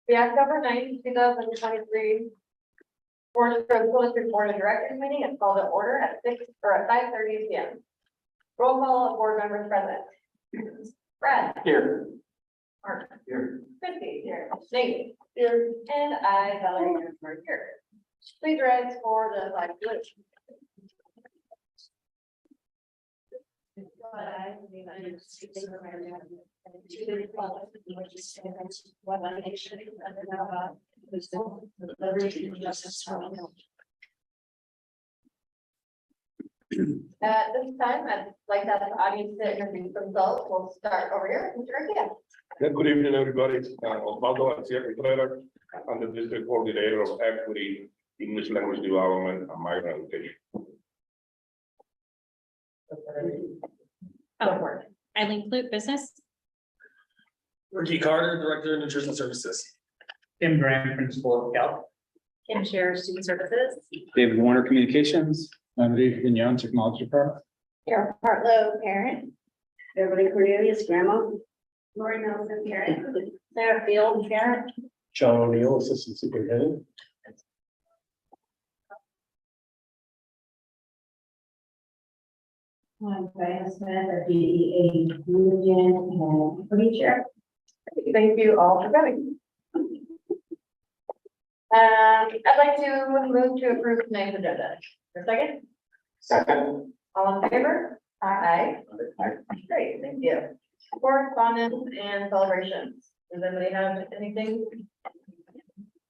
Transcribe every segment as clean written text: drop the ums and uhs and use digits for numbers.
The October 9th, 2023 Board of Directors meeting is called to order at 5:30 p.m. Roll call of board members present. Brad. Here. Mark. Here. Christie. Here. Nate. Here. And I, Valerie, are here. Please rise for the flag salute. I, the United States of America, and to the republic for which it stands, one nation under God, indivisible, with liberty and justice for all. At this time, I'd like to have the audience to introduce themselves. We'll start over here. Mr. Garcia. Good evening, everybody. Osvaldo Garcia Rivera. I'm the district coordinator of equity, English language development, and migrant education. Oh, Eileen Clute, business. Ricky Carter, Director of Nutrition Services. Tim Graham, Principal of Cal. Kim Share, Student Services. David Warner, Communications. Andrew Vignon, Technology Department. Carol Hartlow, parent. Beverly Cornelius, grandma. Lori Nelson, parent. Sarah Field, parent. Sean O'Neill, Assistant Superintendent. I'm Diana Smith, our DEA Union and Equity Chair. Thank you all for coming. I'd like to move to approve tonight's agenda. For a second, Second. all in favor? Aye. Great, thank you. Correspondence and celebrations. Does anybody have anything?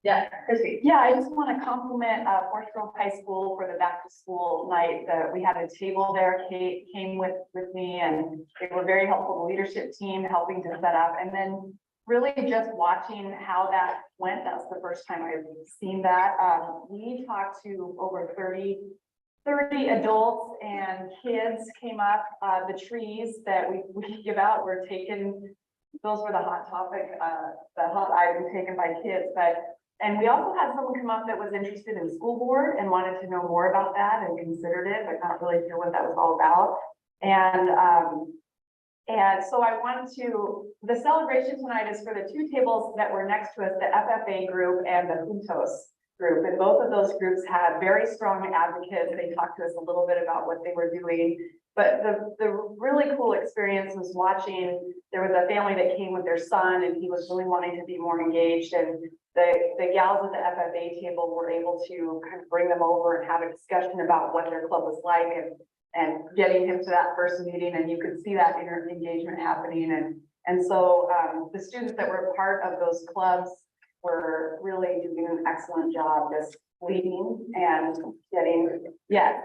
Yeah, Chrissy. Yeah, I just want to compliment Forest Grove High School for the back to school night. We had a table there. Kate came with me and they were very helpful. The leadership team helping to set up, and then really just watching how that went. That's the first time I've seen that. We talked to over 30 adults and kids came up. The trees that we give out were taken. Those were the hot topic, the hot item taken by kids, and we also had someone come up that was interested in school board and wanted to know more about that and considered it, but not really sure what that was all about. And so I wanted to, the celebration tonight is for the two tables that were next to us, the FFA group and the Juntos group. And both of those groups had very strong advocates. They talked to us a little bit about what they were doing. But the really cool experience was watching, there was a family that came with their son and he was really wanting to be more engaged, and the gals at the FFA table were able to kind of bring them over and have a discussion about what their club was like and getting him to that first meeting, and you could see that engagement happening. And so the students that were part of those clubs were really doing an excellent job just leading and getting, yeah.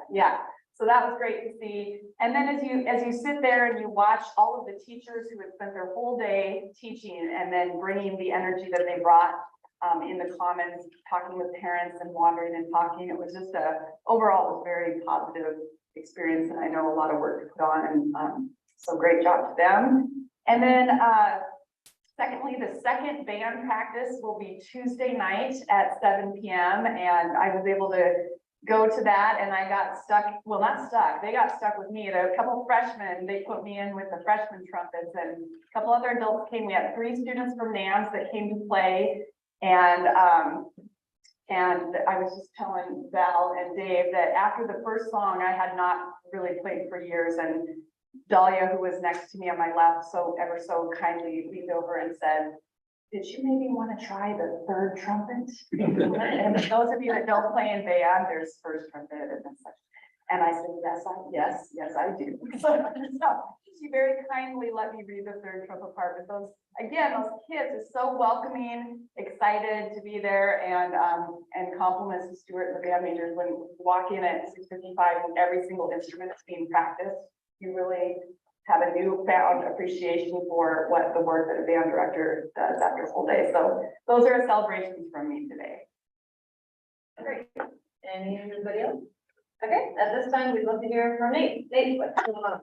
So that was great to see. And then as you sit there and you watch all of the teachers who had spent their whole day teaching and then bringing the energy that they brought in the commons, talking with parents and wandering and talking, it was just overall it was very positive experience, and I know a lot of work to put on, and so great job to them. And then secondly, the second band practice will be Tuesday night at 7 p.m. and I was able to go to that, and I got stuck, well, not stuck, they got stuck with me. There were a couple of freshmen, they put me in with the freshman trumpets, and a couple other adults came. We had 3 students from NAMS that came to play, and I was just telling Val and Dave that after the first song, I had not really played for years, and Dahlia, who was next to me on my left, ever so kindly leaned over and said, "Did you maybe want to try the third trumpet?" And those of you that don't play in band, there's first trumpet and then such. And I said, yes, I do. So she very kindly let me read the third trumpet part. But those kids are so welcoming, excited to be there, and compliments to Stuart and the band majors when you walk in at 6:55 and every single instrument is being practiced. You really have a newfound appreciation for what the work that a band director does after a full day. So those are celebrations from me today. Great. Anybody else? Okay, at this time, we'd love to hear from Nate. Nate, what's going on?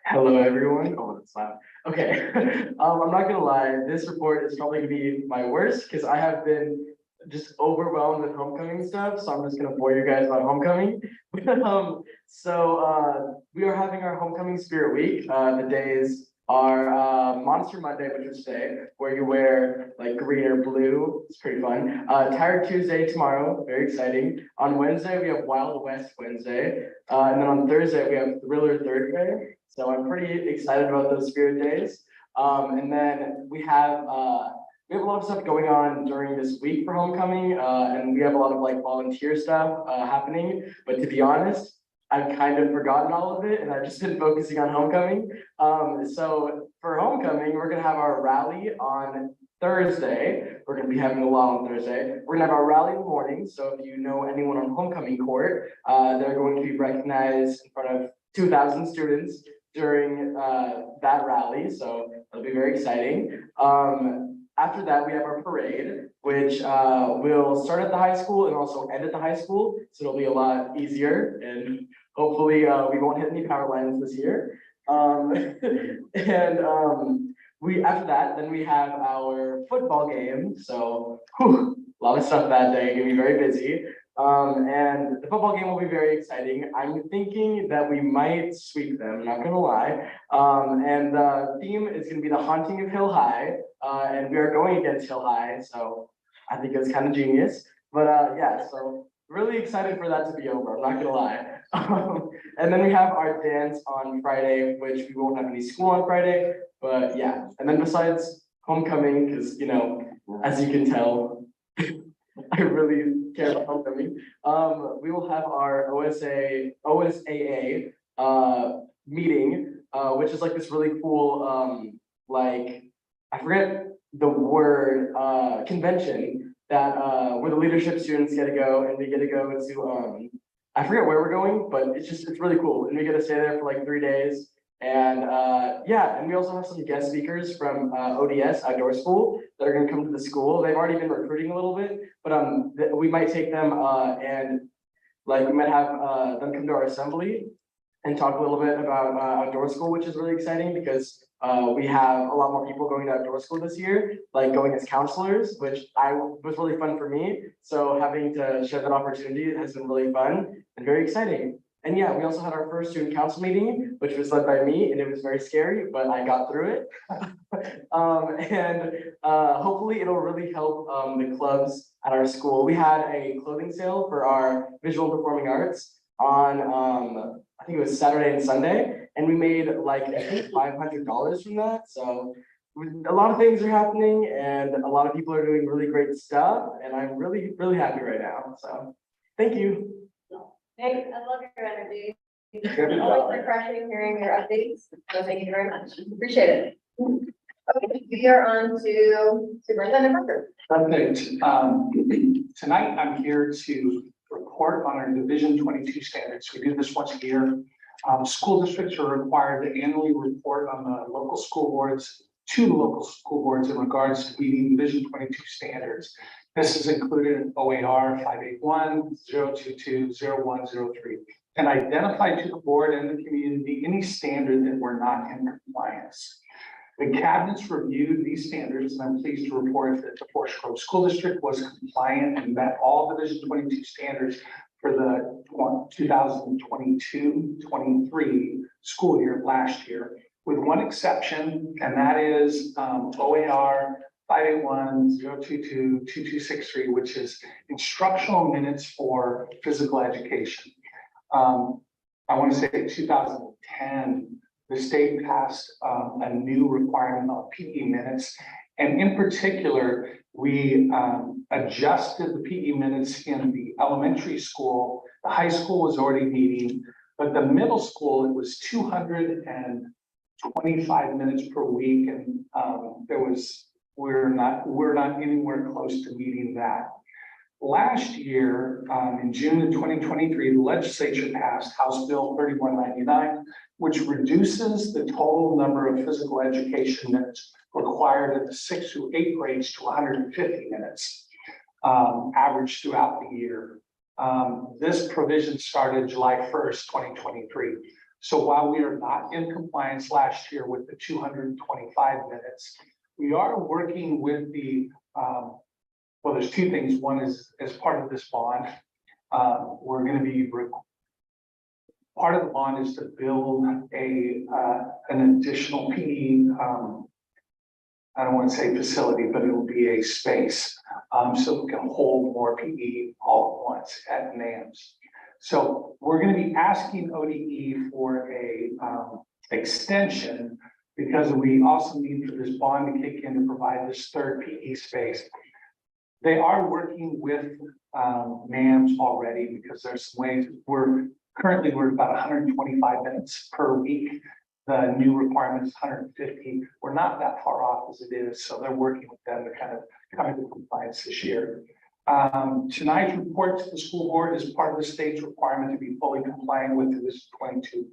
Hello, everyone. Oh, that's loud. Okay. I'm not gonna lie, this report is probably gonna be my worst because I have been just overwhelmed with homecoming stuff, so I'm just gonna bore you guys about homecoming. We are having our homecoming spirit week. The days are Monster Monday, which is today, where you wear like green or blue. It's pretty fun. Tired Tuesday tomorrow, very exciting. On Wednesday, we have Wild West Wednesday. And then on Thursday, we have Thriller Thursday. So I'm pretty excited about those spirit days. And then we have a lot of stuff going on during this week for homecoming, and we have a lot of like volunteer stuff happening. But to be honest, I've kind of forgotten all of it, and I've just been focusing on homecoming. So for homecoming, we're gonna have our rally on Thursday. We're gonna be having a lot on Thursday. We're gonna have our rally in the morning. So if you know anyone on homecoming court, they're going to be recognized in front of 2,000 students during that rally. So it'll be very exciting. After that, we have our parade, which will start at the high school and also end at the high school. So it'll be a lot easier, and hopefully we won't hit any power lines this year. After that, then we have our football game. So a lot of stuff that day, gonna be very busy. And the football game will be very exciting. I'm thinking that we might sweep them, not gonna lie. And the theme is gonna be the haunting of Hill High. And we are going against Hill High, so I think it's kind of genius. But yeah, so really excited for that to be over, I'm not gonna lie. And then we have our dance on Friday, which we won't have any school on Friday, but yeah. And then besides homecoming, because as you can tell, I really care about homecoming. We will have our OSAA meeting, which is like this really cool, I forget the word, convention that where the leadership students get to go, and we get to go to I forget where we're going, but it's really cool, and we get to stay there for like 3 days. And yeah, and we also have some guest speakers from ODS Outdoor School that are gonna come to the school. They've already been recruiting a little bit, but we might take them and like we might have them come to our assembly and talk a little bit about outdoor school, which is really exciting because we have a lot more people going to outdoor school this year, like going as counselors, which was really fun for me. So having to share that opportunity has been really fun and very exciting. And yeah, we also had our first student council meeting, which was led by me, and it was very scary, but I got through it. Hopefully it'll really help the clubs at our school. We had a clothing sale for our visual and performing arts on I think it was Saturday and Sunday, and we made like I think $500 from that. So a lot of things are happening, and a lot of people are doing really great stuff, and I'm really happy right now. So thank you. Hey, I love your energy. Always refreshing hearing your updates, so thank you very much, appreciate it. Okay, we are on to Superintendent Parker. Perfect. Tonight I'm here to report on our Division 22 standards. We do this once a year. School districts are required to annually report on the local school boards to the local school boards in regards to meeting Division 22 standards. This is included in OAR 581, 022, 0103, and identify to the board and the community any standard that we're not in compliance. The cabinets reviewed these standards, and I'm pleased to report that the Forest Grove School District was compliant and met all Division 22 standards for the 2022-23 school year last year, with one exception, and that is OAR 581, 022, 2263, which is instructional minutes for physical education. I want to say 2010, the state passed a new requirement of PE minutes. And in particular, we adjusted the PE minutes in the elementary school. The high school was already meeting, but the middle school, it was 225 minutes per week. And we're not anywhere close to meeting that. Last year, in June of 2023, the legislature passed House Bill 3199, which reduces the total number of physical education minutes required in the 6th through 8th grades to 150 minutes, averaged throughout the year. This provision started July 1st, 2023. So while we are not in compliance last year with the 225 minutes, we are working with the well, there's two things. One is, as part of this bond, we're gonna be, part of the bond is to build an additional PE, I don't want to say facility, but it'll be a space, so we can hold more PE all at once at NAMS. So we're gonna be asking ODE for a, extension, because we also need for this bond to kick in to provide this third PE space. They are working with NAMS already, because there's some ways we're about 125 minutes per week. The new requirement is 150. We're not that far off as it is, so they're working with them to kind of come into compliance this year. Tonight's report to the school board is part of the state's requirement to be fully compliant with Division 22.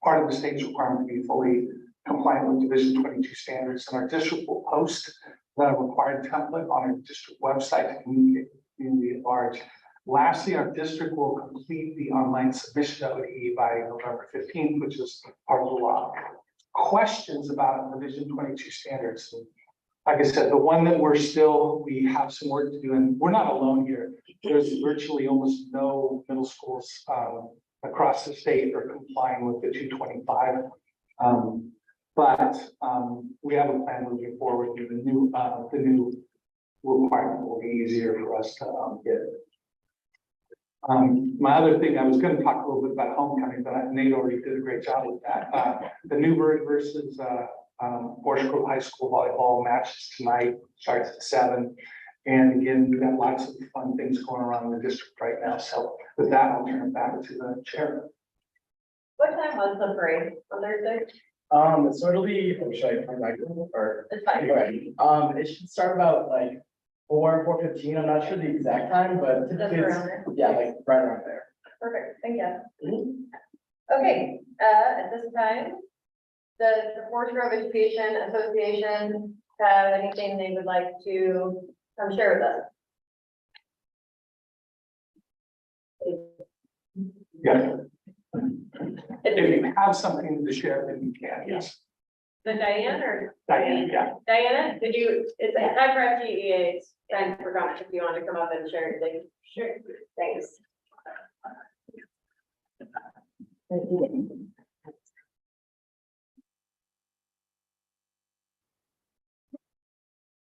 Part of the state's requirement to be fully compliant with Division 22 standards, and our district will post the required template on our district website to communicate with the community at large. Lastly, our district will complete the online submission to ODE by November 15th, which is part of the law. Questions about Division 22 standards? Like I said, the one that we have some work to do, and we're not alone here. There's virtually almost no middle schools across the state are complying with the 225. But we have a plan moving forward. The new requirement will be easier for us to get. My other thing, I was going to talk a little bit about homecoming, but Nate already did a great job with that. The Newburgh versus Forest Grove High School volleyball matches tonight, starts at 7. And again, we've got lots of fun things going around in the district right now. So with that, I'll turn it back to the chair. What time was the parade on Thursday? So it'll be, should I come back or? It's fine. It should start about like 4:15. I'm not sure the exact time, but Just typically around there. yeah, like right around there. Perfect, thank you. Okay, at this time, does the Forest Grove Education Association have anything they would like to share with us? Yeah. If you have something to share, then you can, yes. The Diane or? Diane, yeah. Diana, it's time for FGEA, it's time for comments if you want to come up and share anything. Sure. Thanks.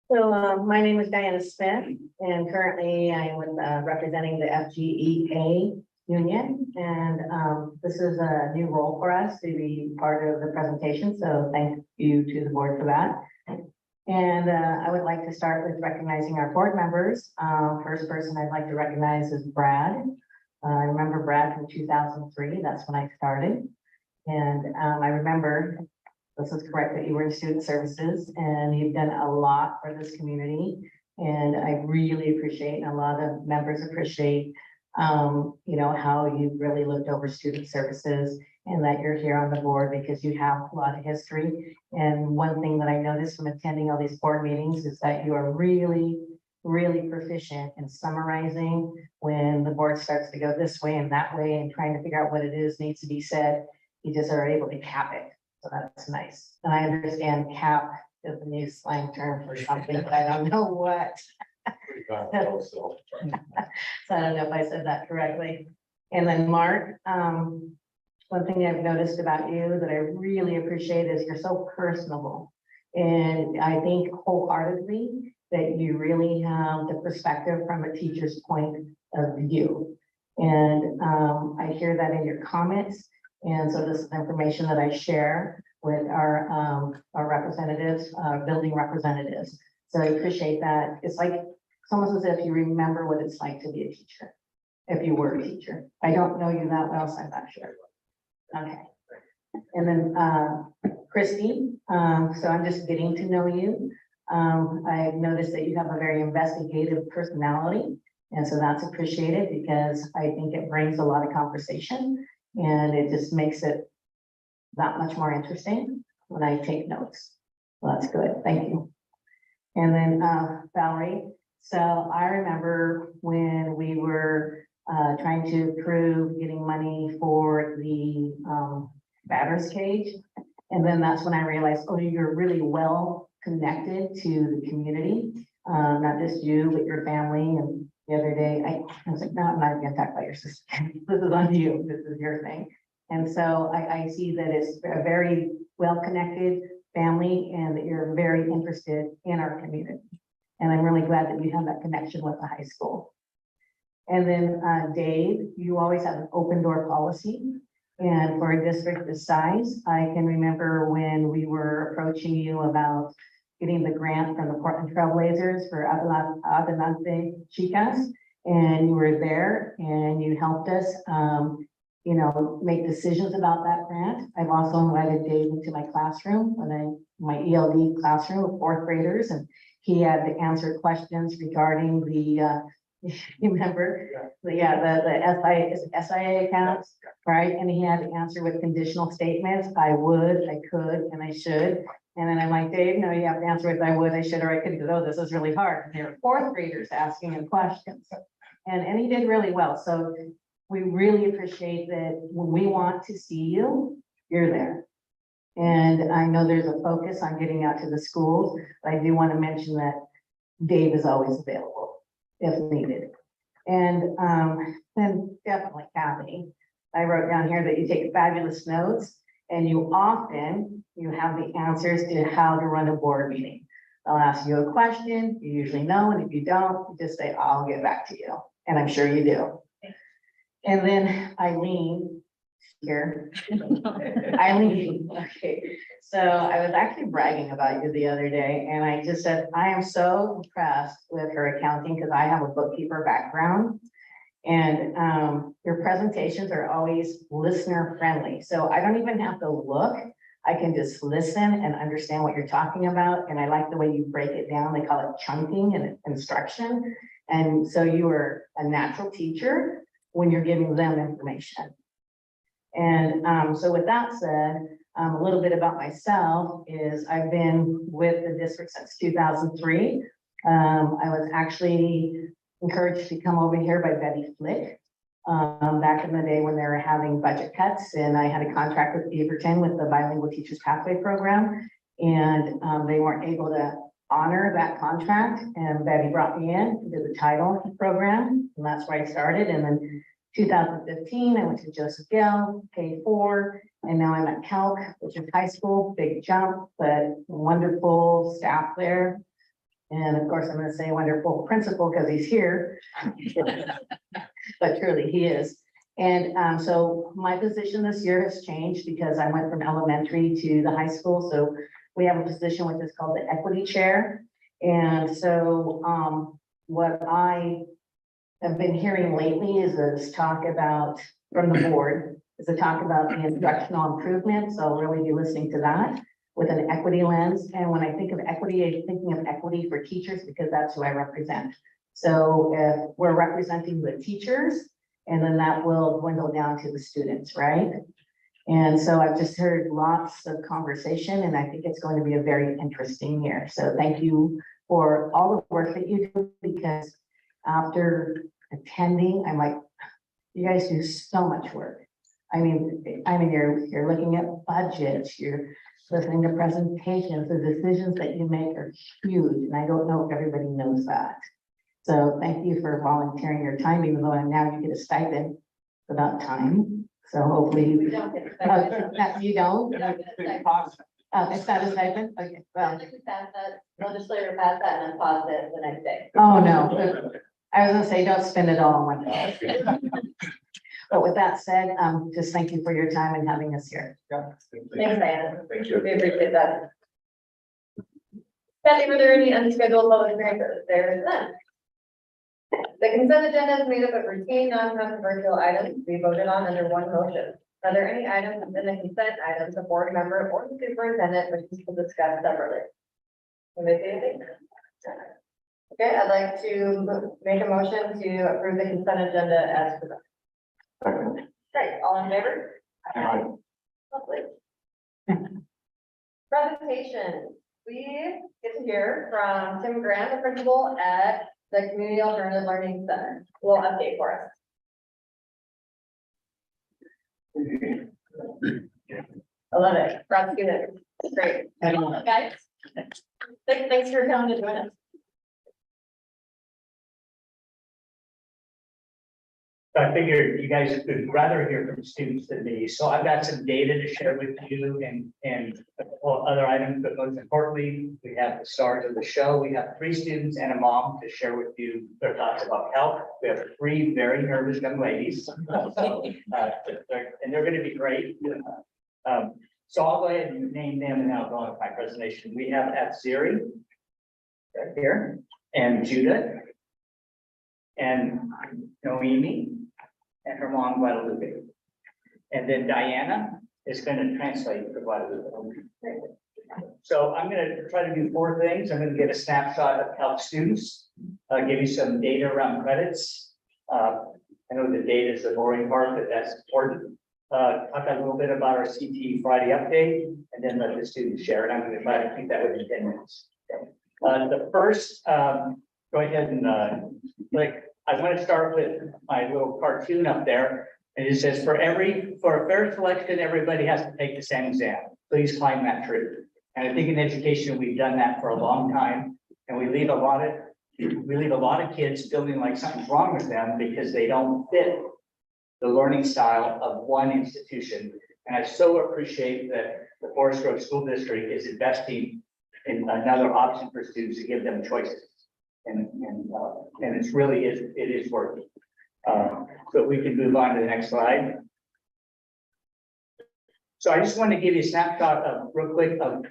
So my name is Diana Smith, and currently I am representing the FGEA union. And this is a new role for us to be part of the presentation. So thank you to the board for that. And I would like to start with recognizing our board members. First person I'd like to recognize is Brad. I remember Brad from 2003. That's when I started. And I remember, this is correct, that you were in student services and you've done a lot for this community. And I really appreciate, and a lot of members appreciate, you know, how you've really looked over student services and that you're here on the board because you have a lot of history. And one thing that I noticed from attending all these board meetings is that you are really, really proficient in summarizing when the board starts to go this way and that way and trying to figure out what it is needs to be said. You just are able to cap it. So that's nice. And I understand cap is the new slang term for something, but I don't know what. So I don't know if I said that correctly. And then Mark, one thing I've noticed about you that I really appreciate is you're so personable. And I think wholeheartedly that you really have the perspective from a teacher's point of view. And I hear that in your comments. And so this is information that I share with our representatives, building representatives. So I appreciate that. It's almost as if you remember what it's like to be a teacher, if you were a teacher. I don't know you that well, so I'm not sure. Okay. And then Christy, so I'm just getting to know you. I've noticed that you have a very investigative personality. And so that's appreciated because I think it brings a lot of conversation and it just makes it that much more interesting when I take notes. So that's good. Thank you. And then Valerie. So I remember when we were trying to approve getting money for the batter's cage. And then that's when I realized, oh, you're really well connected to the community. Not just you, but your family. And the other day, I was like, no, I'm not gonna talk about your sister. This is on you. This is your thing. And so I see that it's a very well-connected family and that you're very interested in our community. And I'm really glad that you have that connection with the high school. And then Dave, you always have an open door policy. And for a district this size, I can remember when we were approaching you about getting the grant from the Portland Trailblazers for Adelante Chicas. And you were there and you helped us, make decisions about that grant. I've also invited Dave into my classroom, my ELD classroom of fourth graders, and he had to answer questions regarding the, you remember? The SIA accounts, right? And he had to answer with conditional statements. I would, I could, and I should. And then I'm like, Dave, no, you have to answer with I would, I should, or I could. Oh, this is really hard. And there were fourth graders asking him questions. And he did really well. So we really appreciate that when we want to see you, you're there. And I know there's a focus on getting out to the schools, but I do want to mention that Dave is always available if needed. And then definitely Kathy. I wrote down here that you take fabulous notes and you have the answers to how to run a board meeting. I'll ask you a question, you usually know, and if you don't, you just say, I'll get back to you. And I'm sure you do. And then Eileen here. Eileen, okay. So I was actually bragging about you the other day and I just said, I am so impressed with her accounting because I have a bookkeeper background. And your presentations are always listener friendly. So I don't even have to look. I can just listen and understand what you're talking about. And I like the way you break it down. They call it chunking and instruction. And so you are a natural teacher when you're giving them information. And so with that said, a little bit about myself is I've been with the district since 2003. I was actually encouraged to come over here by Betty Flick back in the day when they were having budget cuts, and I had a contract with Beaverton with the Bilingual Teachers Pathway Program, and they weren't able to honor that contract, and Betty brought me in to the title program, and that's where I started. And then 2015, I went to Joseph Gale, K4, and now I'm at Calc, which is high school, big jump, but wonderful staff there. And of course, I'm going to say wonderful principal because he's here, but truly he is. And so my position this year has changed because I went from elementary to the high school. So we have a position which is called the equity chair. And so what I have been hearing lately is this talk about, from the board, is a talk about the instructional improvement. So I'll really be listening to that with an equity lens. And when I think of equity, I'm thinking of equity for teachers because that's who I represent. So if we're representing the teachers, and then that will dwindle down to the students, right? And so I've just heard lots of conversation and I think it's going to be a very interesting year. So thank you for all the work that you do, because after attending, I'm like, you guys do so much work. I mean, you're looking at budgets, you're listening to presentations, the decisions that you make are huge. And I don't know if everybody knows that. So thank you for volunteering your time, even though now you get a stipend about time. So hopefully you don't. You don't? It's not a stipend? Okay, well. Legislator passed that and then paused it the next day. Oh, no. I was gonna say, don't spend it all on one day. But with that said, just thank you for your time and having us here. Thanks, Diana. Thank you. We appreciate that. Kathy, were there any unscheduled public hearings? There is none. The consent agenda is made up of routine, non-controversial items to be voted on under one motion. Are there any items within the consent items the board member or the superintendent wishes to discuss separately? Anybody see anything? Okay, I'd like to make a motion to approve the consent agenda as presented. Great, all in favor? Lovely. Presentation. We get to hear from Tim Grant, the principal at the Community Alternative Learning Center. Will update for us. I love it. Proud student. Great. Guys, thanks for coming to join us. I figured you guys would rather hear from students than me, so I've got some data to share with you and other items, but most importantly, we have the stars of the show. We have 3 students and a mom to share with you their thoughts about health. We have 3 very nervous young ladies. And they're gonna be great. So I'll go ahead and name them and I'll go on with my presentation. We have Atziri right here, and Judah, and Noemi, and her mom Guadalupe. And then Diana is going to translate for Guadalupe. So I'm going to try to do 4 things. I'm going to get a snapshot of health students, give you some data around credits. I know the data is the boring part, but that's important. Talk a little bit about our CT Friday update, and then let the students share. And I'm going to try to keep that within 10 minutes. The first, go ahead and I want to start with my little cartoon up there. And it says, for a fair selection, everybody has to take the same exam. Please climb that tree. And I think in education, we've done that for a long time. And we leave a lot of kids feeling like something's wrong with them because they don't fit the learning style of one institution. And I so appreciate that the Forest Grove School District is investing in another option for students to give them choices. And it's really it is working. So we can move on to the next slide. So I just want to give you a snapshot of real quick of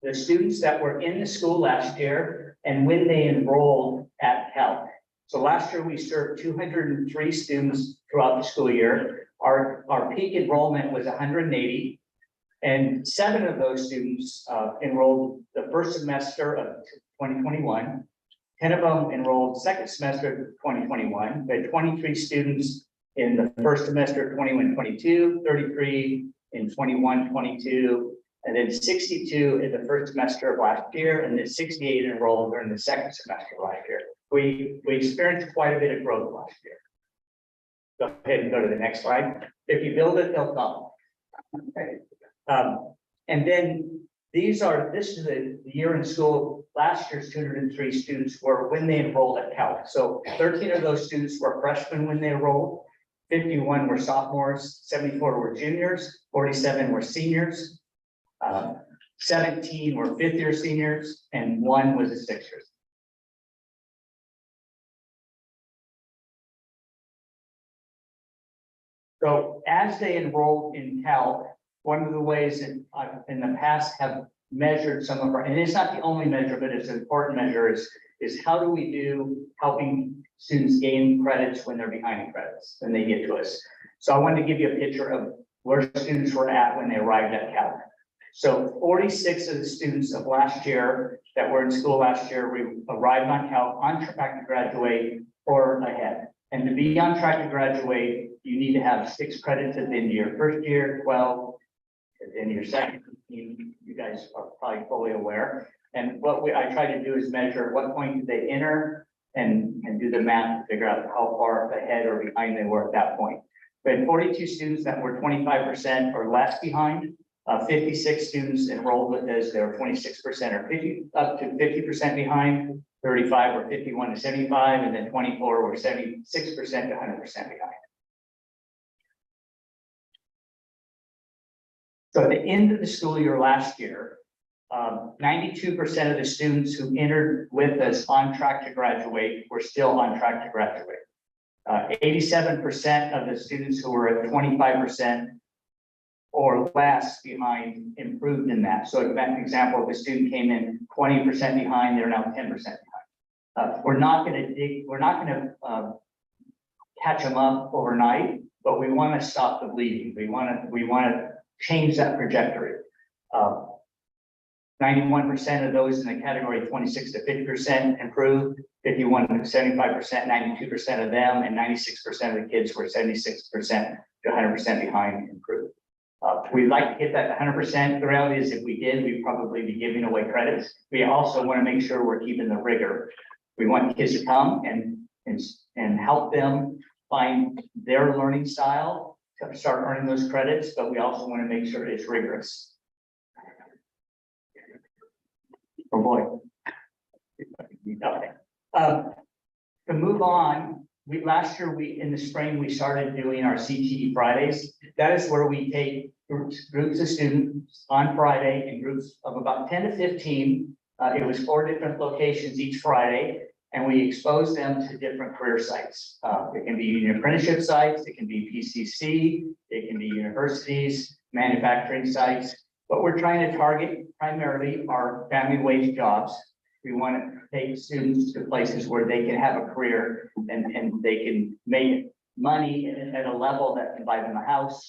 the students that were in the school last year and when they enrolled at Health. So last year we served 203 students throughout the school year. Our peak enrollment was 180, and 7 of those students enrolled the first semester of 2021. 10 of them enrolled second semester of 2021. We had 23 students in the first semester of 21-22, 33 in 21-22, and then 62 in the first semester of last year, and then 68 enrolled during the second semester of last year. We experienced quite a bit of growth last year. Go ahead and go to the next slide. If you build it, they'll come. Okay. And then this is the year in school. Last year's 203 students were when they enrolled at Cal. So 13 of those students were freshmen when they enrolled, 51 were sophomores, 74 were juniors, 47 were seniors, 17 were 5th year seniors, and 1 was a 6th year. So as they enrolled in Cal, one of the ways that in the past have measured some of our, and it's not the only measure, but it's an important measure, is how do we do helping students gain credits when they're behind in credits, when they get to us. So I wanted to give you a picture of where students were at when they arrived at Cal. So 46 of the students of last year that were in school last year, we arrived on Cal on track to graduate or ahead. And to be on track to graduate, you need to have 6 credits at the end of your first year, 12 at the end of your second. You guys are probably fully aware. And what I try to do is measure what point did they enter and do the math to figure out how far ahead or behind they were at that point. We had 42 students that were 25% or less behind. 56 students enrolled with us, they were 26% or up to 50% behind. 35 were 51 to 75, and then 24 were 76% to 100% behind. So at the end of the school year last year, 92% of the students who entered with us on track to graduate were still on track to graduate. 87% of the students who were at 25% or less behind improved in that. So an example, if a student came in 20% behind, they're now 10% behind. We're not going to catch them up overnight, but we want to stop the bleeding. We want to change that trajectory. 91% of those in the category 26 to 50% improved, 51 to 75%, 92% of them, and 96% of the kids were 76% to 100% behind improved. We'd like to get that 100%. The reality is if we did, we'd probably be giving away credits. We also want to make sure we're keeping the rigor. We want kids to come and help them find their learning style to start earning those credits, but we also want to make sure it's rigorous. Oh boy. Okay. To move on, last year, in the spring, we started doing our CTE Fridays. That is where we take groups of students on Friday in groups of about 10 to 15. It was 4 different locations each Friday, and we expose them to different career sites. It can be union apprenticeship sites, it can be PCC, it can be universities, manufacturing sites. But we're trying to target primarily our family wage jobs. We want to take students to places where they can have a career and they can make money at a level that can buy them a house,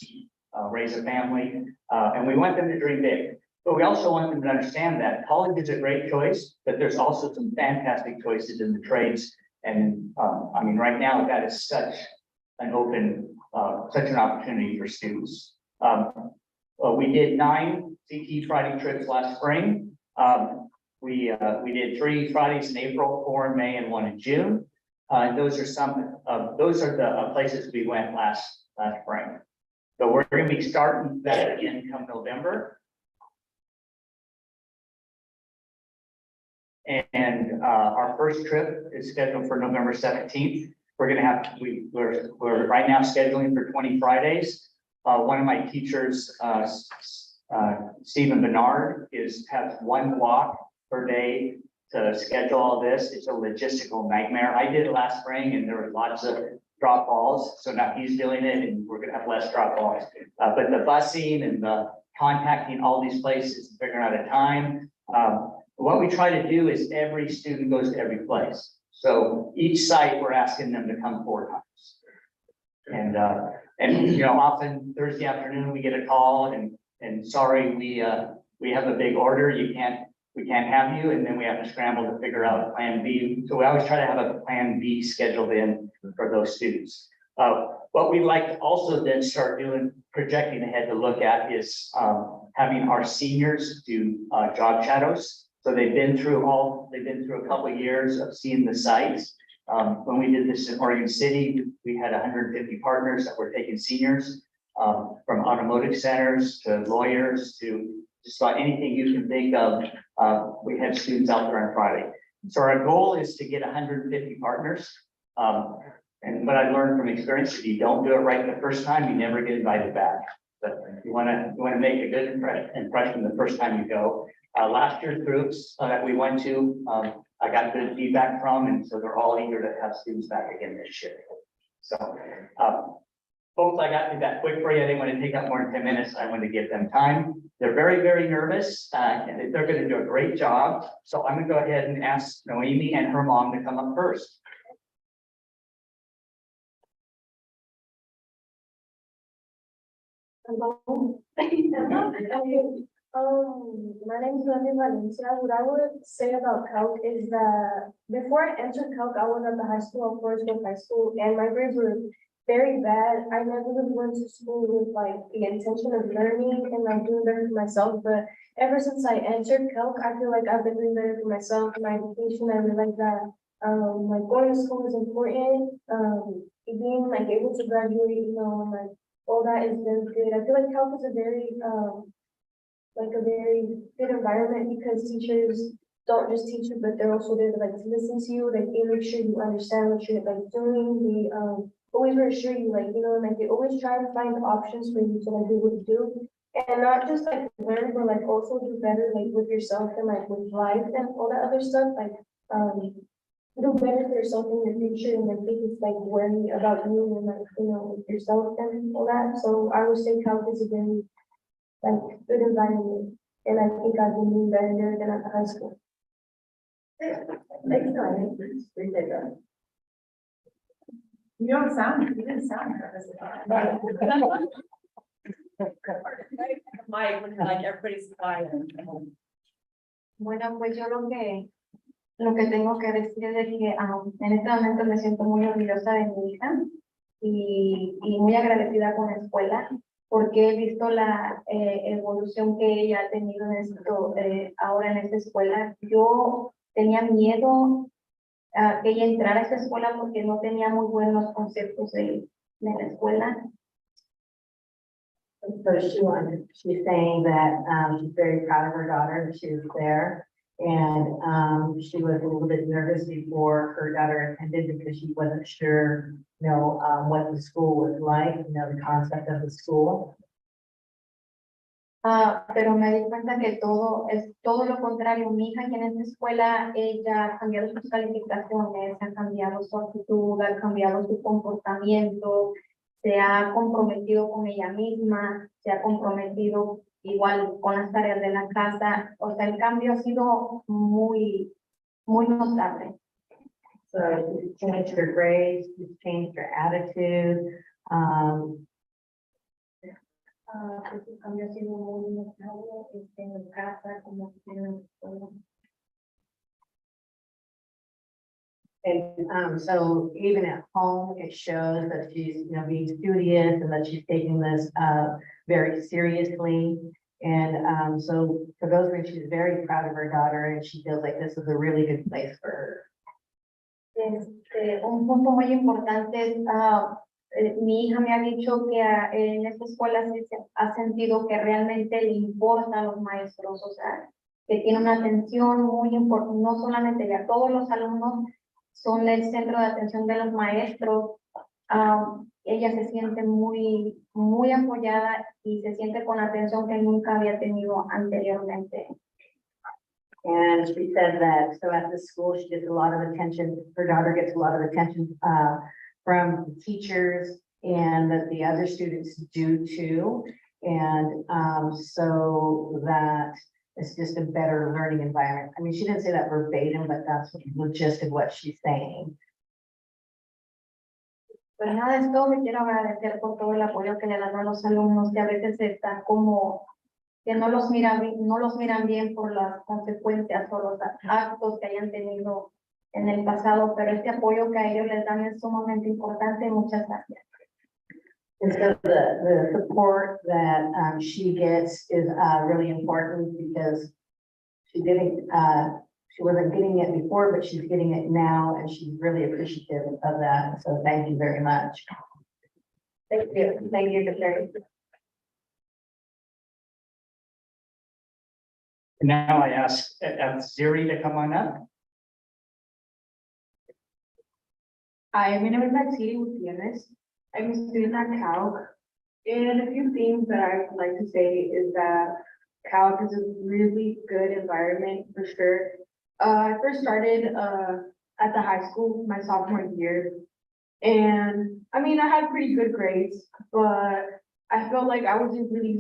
raise a family, and we want them to dream big. But we also want them to understand that college is a great choice, but there's also some fantastic choices in the trades. And I mean, right now, that is such an opportunity for students. We did 9 CT Friday trips last spring. We did 3 Fridays in April, 4 in May, and 1 in June. Those are the places we went last spring. So we're going to be starting that again come November. And our first trip is scheduled for November 17th. We're going to have, we're right now scheduling for 20 Fridays. One of my teachers, Stephen Bernard, has 1 block per day to schedule all this. It's a logistical nightmare. I did it last spring and there were lots of drop balls. So now he's doing it and we're going to have less drop balls. But the busing and the contacting all these places, figuring out a time. What we try to do is every student goes to every place. So each site, we're asking them to come 4 times. And you know, often Thursday afternoon, we get a call and sorry, we have a big order. We can't have you. And then we have to scramble to figure out plan B. So we always try to have a plan B scheduled in for those students. What we'd like to also then start doing, projecting ahead to look at is having our seniors do job shadows. So they've been through a couple of years of seeing the sites. When we did this in Oregon City, we had 150 partners that were taking seniors from automotive centers to lawyers to just about anything you can think of. We had students out there on Friday. So our goal is to get 150 partners. And what I learned from experience, if you don't do it right the first time, you never get invited back. But you want to make a good impression the first time you go. Last year's groups that we went to, I got good feedback from, and so they're all eager to have students back again this year. So, folks, I got through that quick for you. I didn't want to take up more than 10 minutes. I want to give them time. They're very, very nervous, and they're going to do a great job. So I'm going to go ahead and ask Noemi and her mom to come up first. Hello. My name is Noemi Valencia. What I would say about calc is that before I entered calc, I was at the high school, of course, with high school, and my grades were very bad. I never really went to school with like the intention of learning and like doing better for myself. But ever since I entered calc, I feel like I've been doing better for myself, my education. I realized that like going to school is important. Being like able to graduate, you know, and like all that is very good. I feel like calc is a very good environment because teachers don't just teach you, but they're also there to like to listen to you. Like they make sure you understand what you're like doing. They always reassure you, like, you know, like they always try to find options for you to like do what you do. And not just like learn, but like also do better like with yourself and like with life and all that other stuff. Like do better for yourself in the future and then think it's like worry about you and like, you know, yourself and all that. So I would say calc is a very like good environment, and I think I've been doing better there than at the high school. You didn't sound nervous about it. Mike, like everybody's quiet. Bueno, pues yo lo que tengo que decir es que en este momento me siento muy orgullosa de mi hija y muy agradecida con la escuela porque he visto la evolución que ella ha tenido en esto, ahora en esta escuela. Yo tenía miedo que ella entrara a esta escuela porque no tenía muy buenos conceptos de la escuela. So she's saying that she's very proud of her daughter. She was there And she was a little bit nervous before her daughter attended because she wasn't sure, what the school was like, the concept of the school. Pero me di cuenta que todo es todo lo contrario. Mi hija, que en esta escuela, ella ha cambiado sus calificaciones, ha cambiado su actitud, ha cambiado su comportamiento, se ha comprometido con ella misma, se ha comprometido igual con las tareas de la casa. O sea, el cambio ha sido muy, muy notable. So she's changed her grades, she's changed her attitude. Ese cambio ha sido muy notable en la casa, como en la escuela. And so even at home, it shows that she's, being studious and that she's taking this very seriously. And so for those reasons, she's very proud of her daughter and she feels like this is a really good place for her. Un punto muy importante es, mi hija me ha dicho que en esta escuela se ha sentido que realmente le importa a los maestros, o sea, que tiene una atención muy importante, no solamente ella, todos los alumnos son el centro de atención de los maestros. Ella se siente muy, muy apoyada y se siente con la atención que nunca había tenido anteriormente. And she said that, so at the school, she gets a lot of attention, her daughter gets a lot of attention from the teachers and that the other students do too. And so that it's just a better learning environment. I mean, she didn't say that verbatim, but that's the gist of what she's saying. Pues nada, es todo. Me quiero agradecer por todo el apoyo que le dan a los alumnos, que a veces están como que no los miran bien por las consecuencias o los actos que hayan tenido en el pasado, pero este apoyo que a ellos les dan es sumamente importante. Muchas gracias. And so the support that she gets is really important because she wasn't getting it before, but she's getting it now, and she's really appreciative of that. So thank you very much. Thank you. Thank you, Secretary. And now I ask Ziri to come on up. Hi, my name is Maxine Gutierrez. I'm a student at Cal. And a few things that I would like to say is that Cal is a really good environment for sure. I first started at the high school my sophomore year. And I mean, I had pretty good grades, but I felt like I wasn't really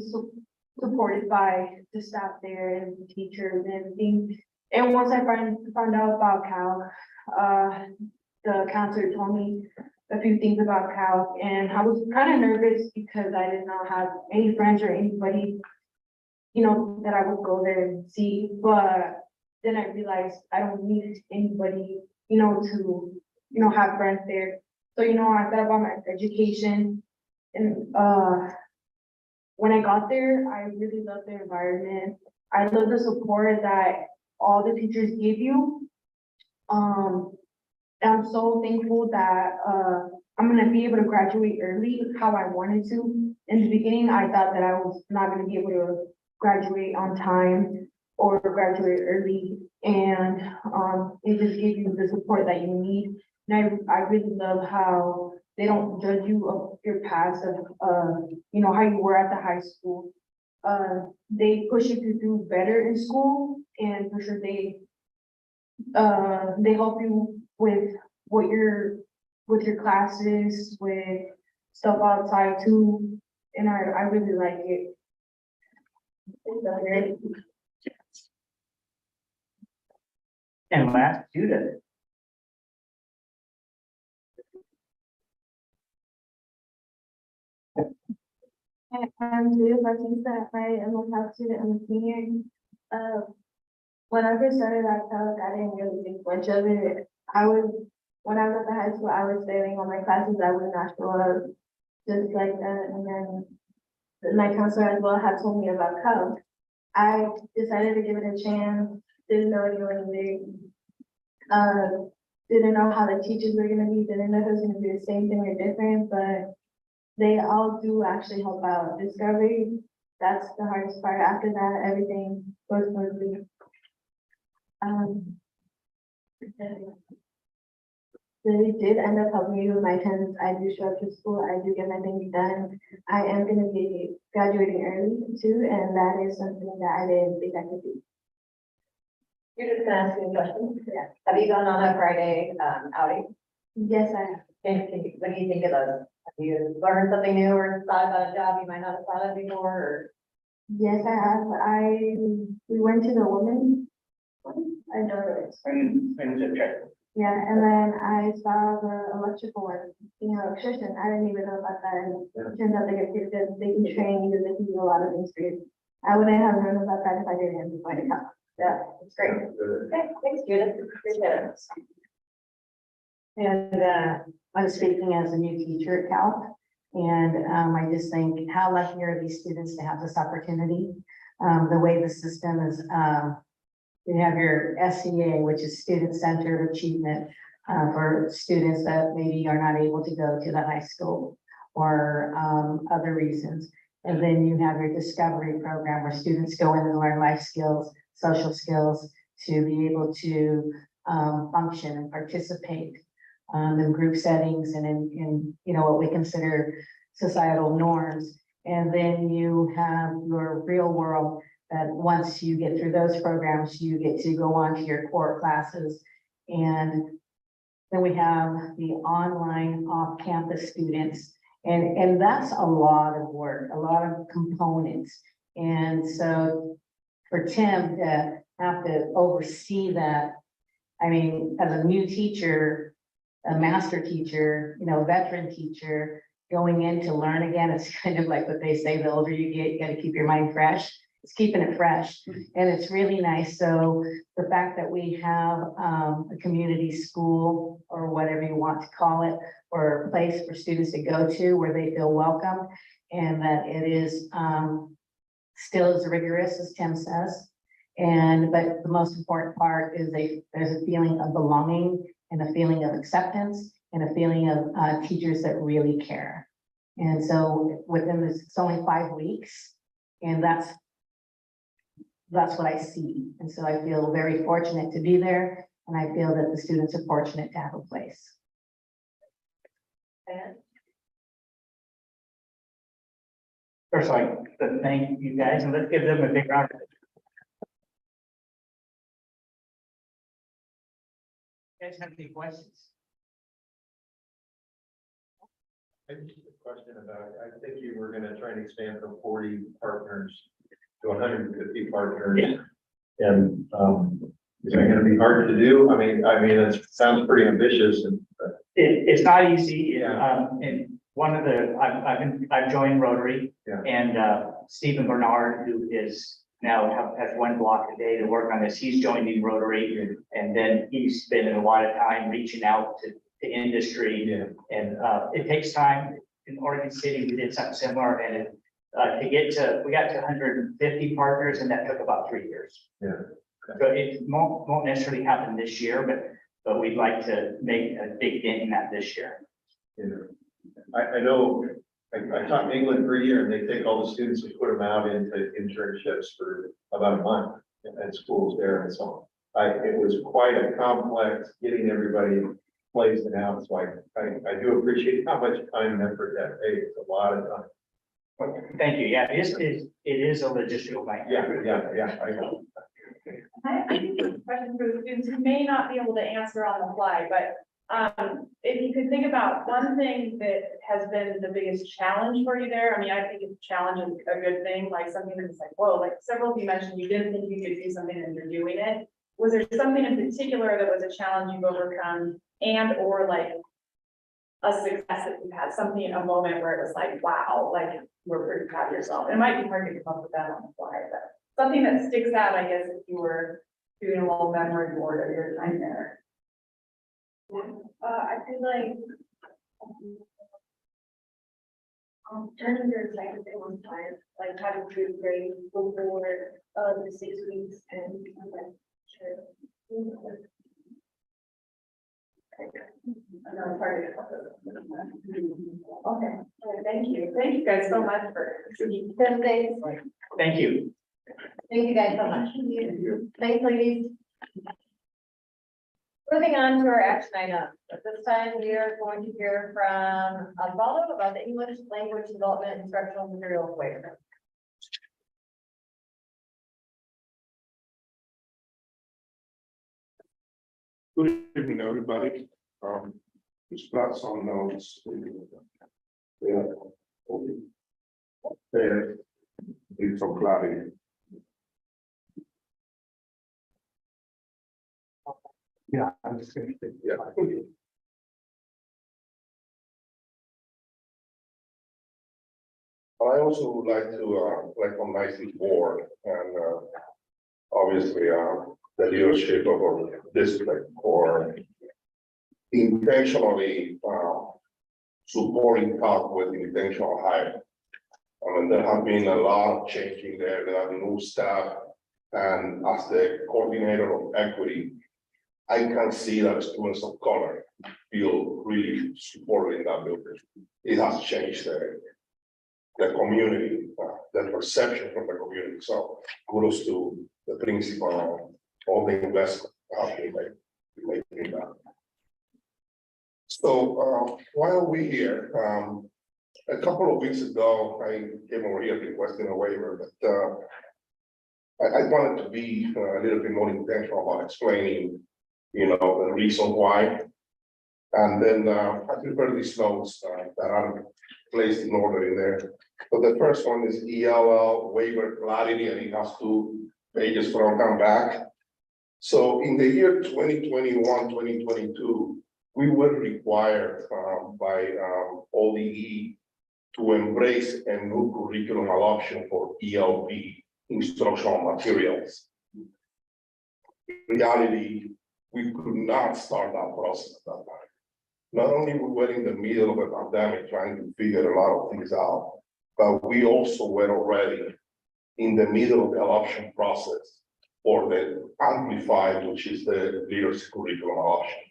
supported by the staff there and the teachers and everything. And once I found out about Cal, the counselor told me a few things about Cal, and I was kind of nervous because I did not have any friends or anybody, that I would go there and see. But then I realized I don't need anybody, to, have friends there. So, I thought about my education, and when I got there, I really loved the environment. I love the support that all the teachers give you. I'm so thankful that I'm gonna be able to graduate early how I wanted to. In the beginning, I thought that I was not gonna be able to graduate on time or graduate early. And it just gives you the support that you need. And I really love how they don't judge you of your past of how you were at the high school. They push you to do better in school, and for sure they help you with with your classes, with stuff outside too. And I really like it. And last, Judith. I'm Julia Batista. I am a Cal student. I'm a senior. When I first started at Cal, I didn't really think much of it. When I was at the high school, I was failing all my classes. I would not show up just like that. And then my counselor as well had told me about Cal. I decided to give it a chance. Didn't know anything. Didn't know how the teachers were gonna be. Didn't know if it was gonna be the same thing or different, but they all do actually help out. Discovery, that's the hardest part. After that, everything goes smoothly. Really did end up helping me with my attendance. I do show up to school. I do get my things done. I am gonna be graduating early too, and that is something that I didn't think I could do. You're just gonna ask me a question? Yeah. Have you gone on a Friday, outing? Yes, I am. What do you think of those? Have you learned something new or thought about a job you might not have thought of before, or? Yes, I have. We went to the women. I know it. Yeah, and then I saw the electrical one, electrician. I didn't even know about that. And it turns out they can train you, they can do a lot of things for you. I wouldn't have known about that if I didn't find it out. Yeah, it's great. Okay, thanks, Judith. Appreciate it. And I'm speaking as a new teacher at Cal. And I just think how lucky are these students to have this opportunity? The way the system is, you have your SEA, which is student-centered achievement for students that maybe are not able to go to the high school or other reasons. And then you have your discovery program where students go in and learn life skills, social skills to be able to function and participate in group settings and in what we consider societal norms. And then you have your real world that once you get through those programs, you get to go on to your core classes. And then we have the online off-campus students. And that's a lot of work, a lot of components. And so for Tim to have to oversee that, I mean, as a new teacher, a master teacher, veteran teacher, going in to learn again, it's kind of like what they say, the older you get, you got to keep your mind fresh. It's keeping it fresh, and it's really nice. So the fact that we have a community school or whatever you want to call it, or a place for students to go to where they feel welcome, and that it is still as rigorous as Tim says. But the most important part is there's a feeling of belonging and a feeling of acceptance and a feeling of teachers that really care. And so within this, it's only 5 weeks, and that's what I see. And so I feel very fortunate to be there, and I feel that the students are fortunate to have a place. First, I'd like to thank you guys, and let's give them a big round. You guys have any questions? I have just a question about, I think you were gonna try and expand from 40 partners to 150 partners. Yeah. And, is that gonna be hard to do? I mean, it sounds pretty ambitious and. It's not easy. Yeah. And one of the, I've joined Rotary. Yeah. And Stephen Bernard, who is now has one block a day to work on this, he's joining Rotary. And then he's spending a lot of time reaching out to industry. Yeah. And it takes time. In Oregon City, we did something similar, and we got to 150 partners, and that took about 3 years. Yeah. So it won't necessarily happen this year, but we'd like to make a big dent in that this year. I know, I taught in England for a year, and they take all the students and put them out into internships for about a month at schools there and so on. It was quite a complex getting everybody placed and out, so I do appreciate how much time and effort that takes, a lot of time. Thank you. Yeah, it is a logistical nightmare. Yeah, I know. I have a question for the students who may not be able to answer on the fly, but if you could think about one thing that has been the biggest challenge for you there. I mean, I think it's challenge is a good thing, like something that's like, whoa, like several of you mentioned you didn't think you could do something and you're doing it. Was there something in particular that was a challenge you've overcome and or like a success that you've had, something, a moment where it was like, wow, like we're pretty proud of yourself? It might be hard to come up with that on the fly, but something that sticks out, I guess, if you were doing a little memory board of your time there. I feel like turning your executive on time, like having to grade before the 6 weeks and sure. No, sorry. Okay, thank you. Thank you guys so much for speaking. Thank you. Thank you guys so much. Thanks, ladies. Moving on to our action items. At this time, we are going to hear from Osvaldo about the English language development instructional materials waiver. Good evening, everybody. Just brought some notes. Yeah. There, need some clarity. Yeah, I'm just gonna. Yeah. I also would like to recognize the board and obviously the leadership of our district for intentionally supporting talk with intentional hire. I mean, there have been a lot of changing there. There are new staff, and as the coordinator of equity, I can see that students of color feel really supported in that building. It has changed the community, the perception from the community. So kudos to the principal, all the investment making that. So why are we here? A couple of weeks ago, I came over here requesting a waiver, but I wanted to be a little bit more intentional about explaining, the reason why. And then I prepared these notes that are placed in order in there. So the first one is ELL waiver clarity, and it has 2 pages front and back. So in the year 2021, 2022, we were required by ODE to embrace a new curriculum option for ELP instructional materials. In reality, we could not start that process at that time. Not only we were in the middle of a pandemic trying to figure a lot of things out, but we also were already in the middle of the adoption process for the Amplified, which is the leadership curriculum option.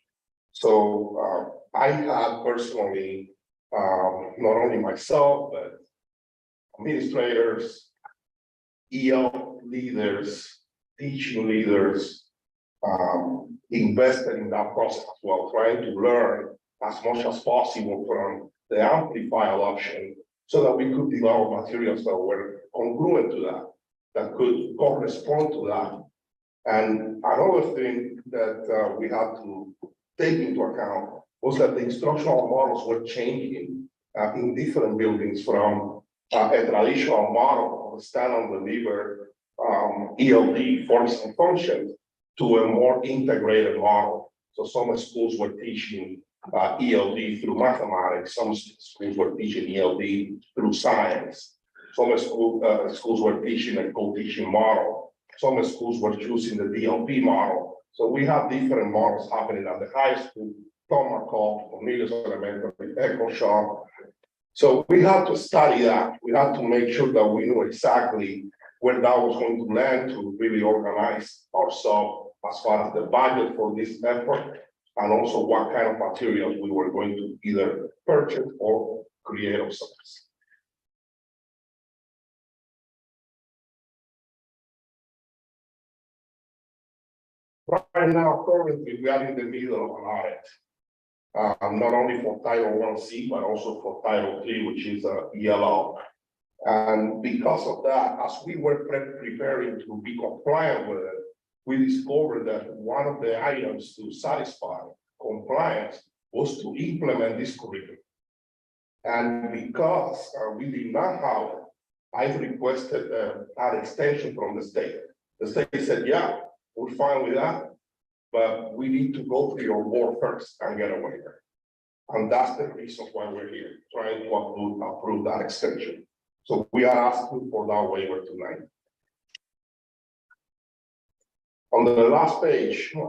So I had personally, not only myself, but administrators, EL leaders, teaching leaders, invested in that process as well, trying to learn as much as possible from the Amplified option so that we could develop materials that were congruent to that, that could correspond to that. And another thing that we had to take into account was that the instructional models were changing in different buildings from a traditional model of stand on deliver ELD forms and functions to a more integrated model. So some schools were teaching ELD through mathematics, some schools were teaching ELD through science, some schools were teaching a co-teaching model, some schools were choosing the DLP model. So we have different models happening at the high school, Tom McCall, Cornelius Elementary, Echo Shaw. So we had to study that. We had to make sure that we knew exactly where that was going to land to really organize ourselves as far as the budget for this effort, and also what kind of materials we were going to either purchase or create ourselves. Right now, currently, we are in the middle of an audit, not only for Title 1C, but also for Title 3, which is ELL. And because of that, as we were preparing to be compliant with it, we discovered that one of the items to satisfy compliance was to implement this curriculum. And because we did not have it, I requested an extension from the state. The state said, yeah, we're fine with that, but we need to go through your board first and get a waiver. And that's the reason why we're here, trying to approve that extension. So we are asking for that waiver tonight. On the last page, we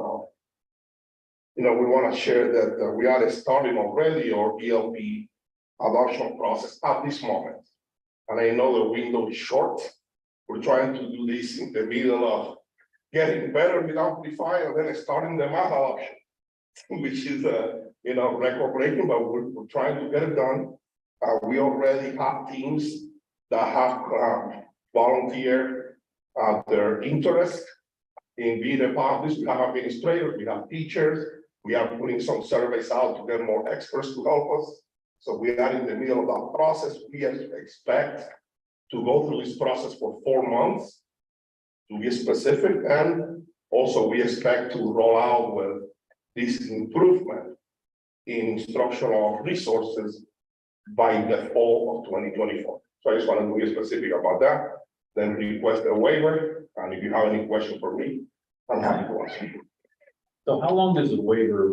want to share that we are starting already our ELP adoption process at this moment. And I know the window is short. We're trying to do this in the middle of getting better with Amplify and then starting the math adoption, which is, record breaking, but we're trying to get it done. We already have teams that have volunteered their interest in being a part of this. We have administrators, we have teachers, we are putting some surveys out to get more experts to help us. So we are in the middle of that process. We expect to go through this process for 4 months, to be specific, and also we expect to roll out with this improvement in instructional resources by the fall of 2024. So I just want to be specific about that, then request a waiver, and if you have any question for me, I'm happy to answer. So how long does the waiver,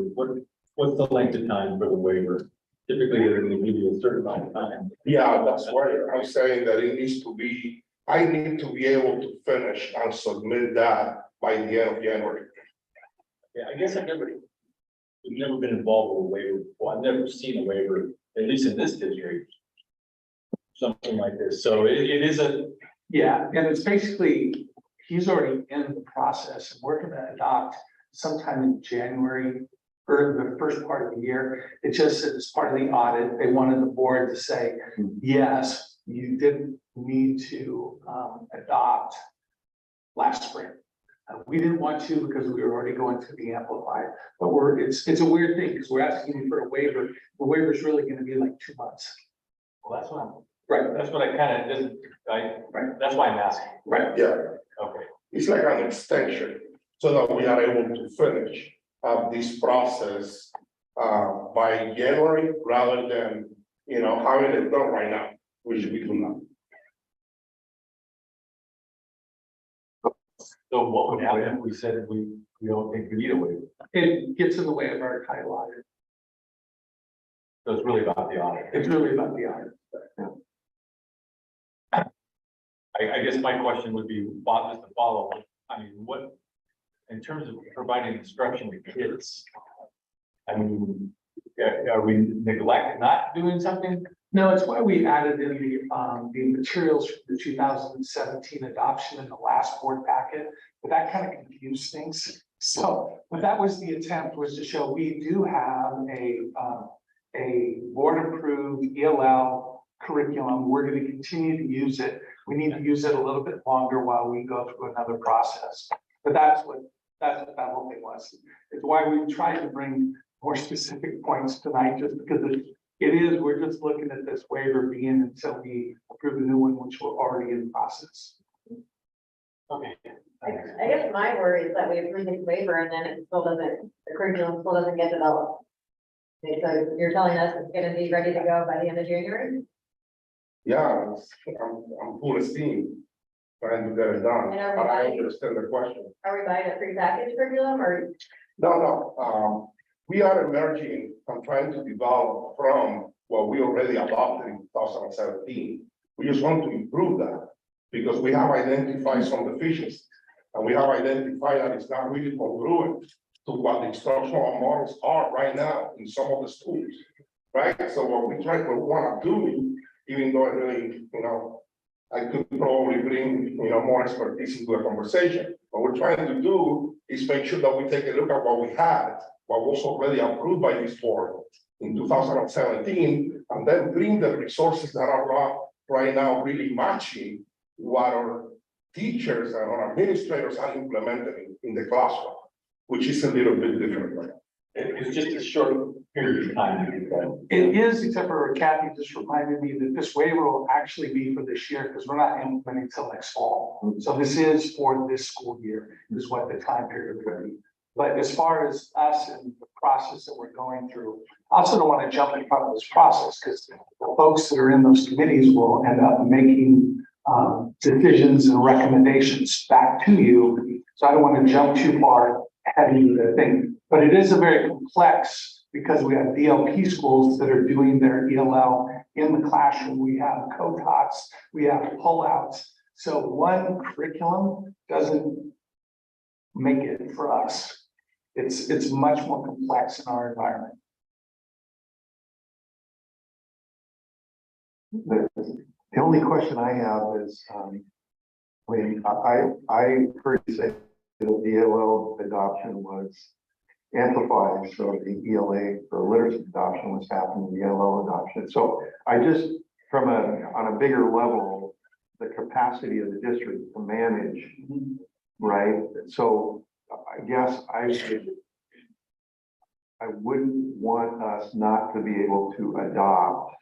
what's the length of time for the waiver? Typically, they're going to give you a certain amount of time. Yeah, that's why I'm saying that it needs to be, I need to be able to finish and submit that by the end of January. Yeah, I guess I've never been involved with a waiver before. I've never seen a waiver, at least in this district. Something like this. So it is a, Yeah, and it's basically, he's already in the process and we're gonna adopt sometime in January or the first part of the year. It just as part of the audit, they wanted the board to say, yes, you didn't need to adopt last spring. We didn't want to because we were already going through the amplified, but it's a weird thing because we're asking you for a waiver. The waiver is really going to be like 2 months. well, that's what I'm, right, that's what I kind of didn't, right, that's why I'm asking. Right. Yeah, Okay. it's like an extension, so that we are able to finish this process by January, rather than, having it done right now, which we do not. So what would happen if we said we don't think we need a waiver? It gets in the way of our title audit. So it's really about the audit. It's really about the audit. I guess my question would be, just to follow, I mean, what, in terms of providing instruction to kids, I mean, are we not doing something? No, it's why we added in the materials for the 2017 adoption in the last board packet, but that kind of confused things. So, but that was the attempt, was to show we do have a board approved ELL curriculum. We're going to continue to use it. We need to use it a little bit longer while we go through another process. But that's what that whole thing was. It's why we tried to bring more specific points tonight, just because we're just looking at this waiver being until we approve the new one, which we're already in the process. Okay. I guess my worry is that we approve the waiver and then it still doesn't, the curriculum still doesn't get developed. Okay, so you're telling us it's gonna be ready to go by the end of January? Yeah, I'm full steam, trying to get it done, And are we but I buying- understand the question. Are we buying a prepackaged curriculum or? No, we are emerging and trying to develop from what we already adopted in 2017. We just want to improve that, because we have identified some deficiencies, and we have identified that it's not really congruent to what the instructional models are right now in some of the schools, right? So what we want to do, even though I really, I could probably bring, more expertise into the conversation. What we're trying to do is make sure that we take a look at what we had, what was already approved by this board in 2017, and then bring the resources that are right now really matching what our teachers and our administrators are implementing in the classroom, which is a little bit different. Right? It's just a short period of time to do that. It is, except for Kathy just reminded me that this waiver will actually be for this year because we're not implementing until next fall. So this is for this school year, is what the time period would be. But as far as us and the process that we're going through, I also don't want to jump in front of this process, because the folks that are in those committees will end up making decisions and recommendations back to you. So I don't want to jump too far ahead into the thing. But it is a very complex, because we have DLP schools that are doing their ELL in the classroom. We have co-tots, we have pullouts. So one curriculum doesn't make it for us. It's much more complex in our environment. The only question I have is, I heard you say that the ELL adoption was amplified, so the ELA for literacy adoption was happening, the ELL adoption. So I just, on a bigger level, the capacity of the district to manage right? So I guess I wouldn't want us not to be able to adopt.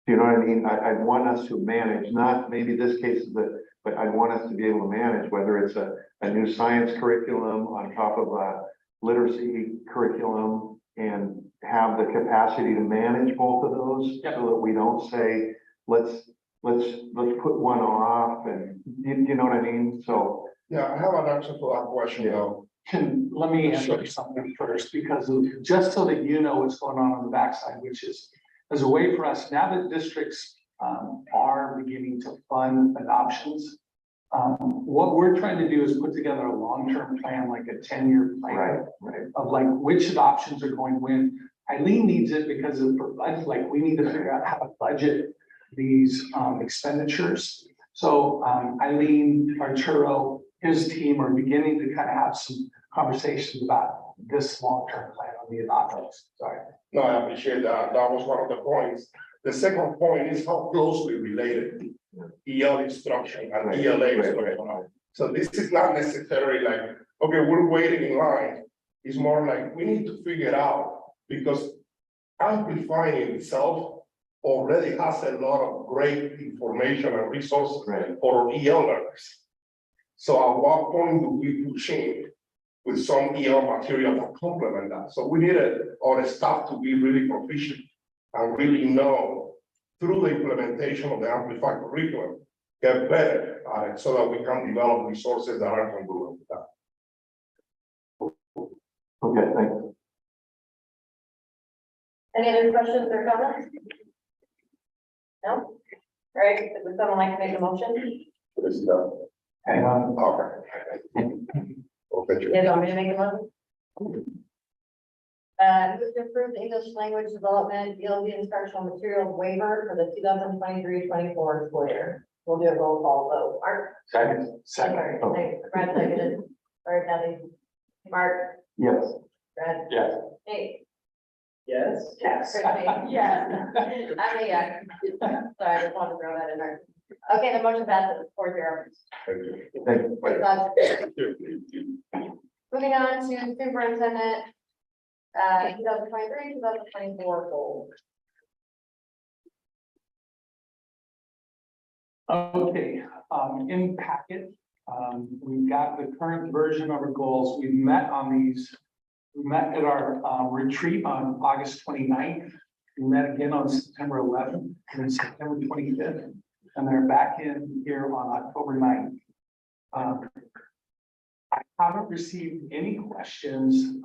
Do you know what I mean? I'd want us to manage, not maybe this case is but I'd want us to be able to manage whether it's a new science curriculum on top of a literacy curriculum and have the capacity to manage both of those so that we don't say, let's put one off and you know what I mean? So. Yeah, I have an answer for that question though. Let me answer something first, because just so that you know what's going on the backside, which is as a way for us, now that districts are beginning to fund adoptions, what we're trying to do is put together a long-term plan, like a 10-year plan of like which adoptions are going when. Eileen needs it because of like we need to figure out how to budget these expenditures. So Eileen, Arturo, his team are beginning to kind of have some conversations about this long-term plan on the adoptions. Sorry. No, I appreciate that. That was one of the points. The second point is how closely related EL instruction and ELA instruction. So this is not necessarily like, okay, we're waiting in line. It's more like we need to figure it out because amplifying itself already has a lot of great information and resources for EL learners. So at what point do we push in with some EL material to complement that? So we need our staff to be really proficient and really know through the implementation of the amplified curriculum, get better at it so that we can develop resources that are congruent with that. Okay, thanks. Any other questions or comments? No? All right, would someone like to make a motion? This is the. Okay. Okay. Yeah, do you want me to make a motion? Move to approve the English language development ELD instructional materials waiver for the 2023-24 school year. We'll do a roll call vote. Mark? Second. Thanks. Brad seconded. All right, Kelly. Mark? Yes. Brad? Yes. Nate? Yes. Yes. Christine? Yes. I'm a yes. Sorry, I just wanted to throw that in there. Okay, the motion passes 4-0. Thank you. Thank you. Moving on to superintendent, 2023, 2024 goals. Okay, in packet, we've got the current version of our goals. We met on these. We met at our retreat on August 29th. We met again on September 11th and then September 25th. And they're back in here on October 9th. I haven't received any questions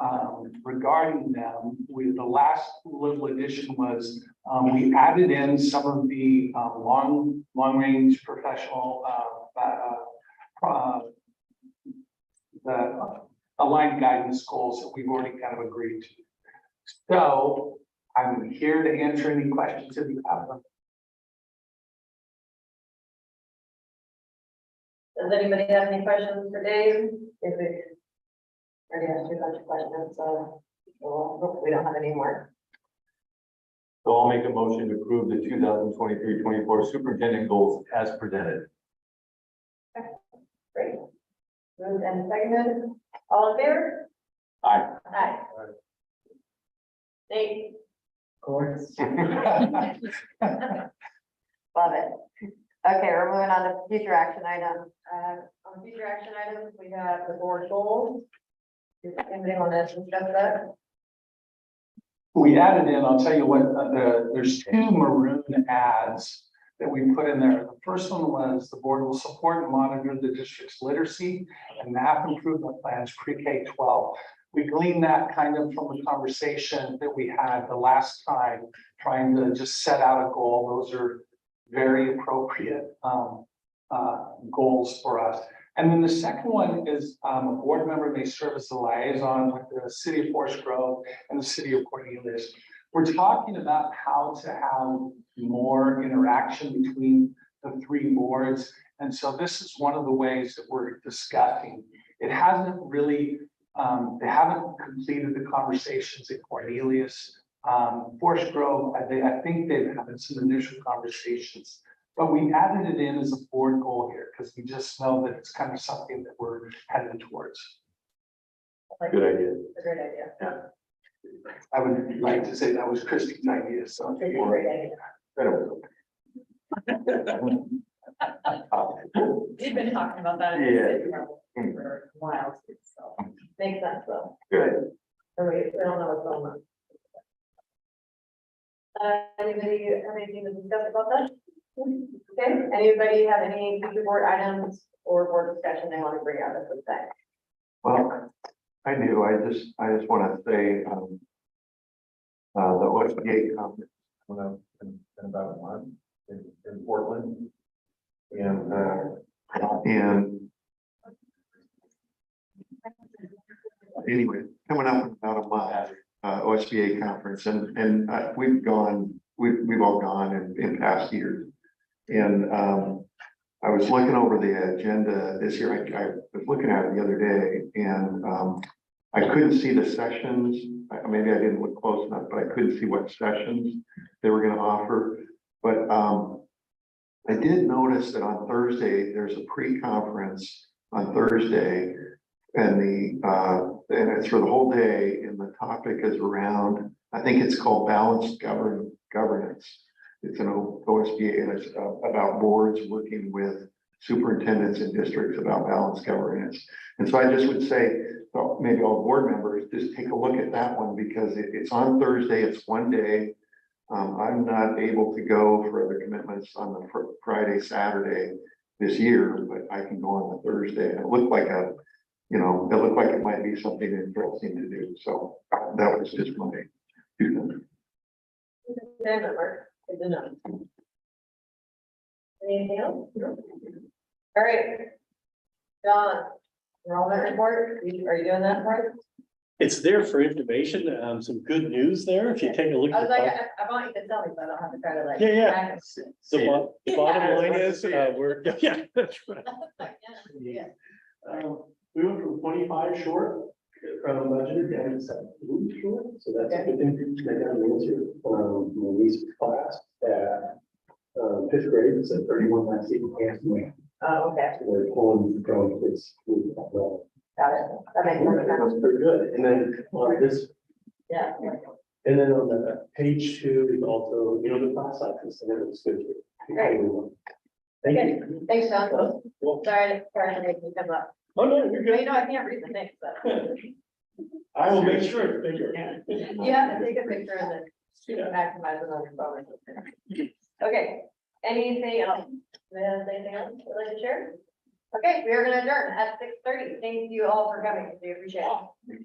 regarding them. The last little addition was we added in some of the long-range professional the aligned guidance goals that we've already kind of agreed to. So I'm here to answer any questions if you have them. Does anybody have any questions for Dave? If we already asked you a bunch of questions, so hopefully we don't have any more. So I'll make a motion to approve the 2023-24 superintendent goals as presented. Great. Moved and seconded. All in favor? Aye. Aye. Nate? Of course. Love it. Okay, we're moving on to future action items. On future action items, we have the board goals. Does anybody want to discuss that? We added in, I'll tell you what, there's two maroon ads that we put in there. The first one was the board will support and monitor the district's literacy and math improvement plans pre-K-12. We gleaned that kind of from the conversation that we had the last time, trying to just set out a goal. Those are very appropriate goals for us. And then the second one is a board member may serve as a liaison with the city of Forest Grove and the city of Cornelius. We're talking about how to have more interaction between the three boards. And so this is one of the ways that we're discussing. It hasn't really, they haven't completed the conversations at Cornelius. Forest Grove, I think they've had some initial conversations, But we added it in as a board goal here, because we just know that it's kind of something that we're heading towards. Good idea. A great idea. I would like to say that was Christie's idea, so. It's a great idea. We've been talking about that. For a while, so makes sense though. Good. So we don't know what's going on. Anybody have anything to discuss about that? Okay, anybody have any future board items or board discussion they want to bring out at this time? Well, I do. I just want to say, the OSBA conference coming up in about a month in Portland. And, and anyway, coming up in about a month, OSBA conference, and we've all gone in past years. And I was looking over the agenda this year. I was looking at it the other day, and I couldn't see the sessions. Maybe I didn't look close enough, but I couldn't see what sessions they were going to offer. But I did notice that on Thursday, there's a pre-conference on Thursday, and it's for the whole day, and the topic is around, I think it's called balanced governance. It's an OSBA, and it's about boards working with superintendents and districts about balanced governance. And so I just would say, well, maybe all board members, just take a look at that one, because it's on Thursday, it's one day. I'm not able to go for other commitments on the Friday, Saturday this year, but I can go on the Thursday. And it looked like it looked like it might be something interesting to do. So that was just my 2 cents. Okay, member, good to know. Anything else? No? All right. John, enrollment report, are you doing that part? It's there for information, some good news there, if you take a look. I was at like, the I want you to tell me, so I don't have to try to like. Yeah. The bottom Yeah. line is, yeah, that's right. Yeah. We went from 25 short from budget down to 17 short, so that's a good thing. I got an answer from my niece's class at 5th grade. It's at 31 last year. Oh, okay, We're pulling from kids. got it. That makes sense. That's pretty good. And then on this, Yeah. and then on the page 2 is also, the class sizes, and that was good. Great. Thank Okay. you. Thanks, John. Well, Sorry to make you come up. oh, no, you're But good. you know, I can't read the names, so. I will make sure it's bigger. You have to take a picture and then Yeah. maximize it on your phone or something. Okay, anything else? Anything else you'd like to share? Okay, we are gonna adjourn at 6:30. Thank you all for coming. We appreciate it.